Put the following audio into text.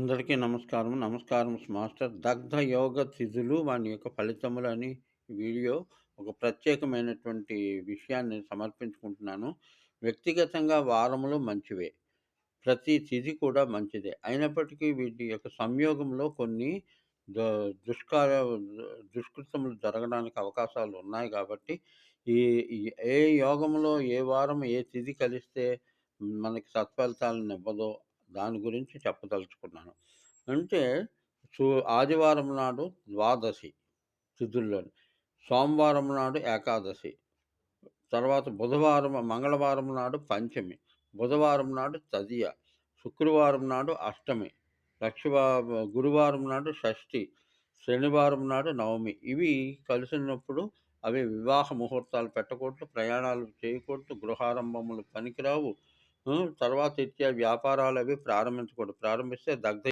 అందరికీ నమస్కారం. నమస్కారం మాస్టర్. దగ్ధ యోగ తిథులు వాని యొక్క ఫలితములు అని వీడియో ఒక ప్రత్యేకమైనటువంటి విషయాన్ని సమర్పించుకుంటున్నాను. వ్యక్తిగతంగా వారములు మంచివే. ప్రతి తిథి కూడా మంచిదే. అయినప్పటికీ వీటి యొక్క సంయోగంలో కొన్ని ద దుష్కార దుష్కృతములు జరగడానికి అవకాశాలు ఉన్నాయి కాబట్టి, ఈ ఈ ఏ యోగంలో ఏ వారం ఏ తిథి కలిస్తే మనకి సత్ఫలితాలనివ్వదో దాని గురించి చెప్పదలుచుకున్నాను. అంటే సు ఆదివారం నాడు ద్వాదశి తిథుల్లోని, సోమవారం నాడు ఏకాదశి, తర్వాత మంగళవారం నాడు పంచమి, బుధవారం నాడు తదియ, శుక్రవారం నాడు అష్టమి, లక్షవా గురువారం నాడు షష్ఠి, శనివారం నాడు నవమి. ఇవి కలిసినప్పుడు అవి వివాహ ముహూర్తాలు పెట్టకూడదు, ప్రయాణాలు చేయకూడదు, గృహారంభములు పనికిరావు. తర్వాత వ్యాపారాలవి ప్రారంభించకూడదు. ప్రారంభిస్తే దగ్ధ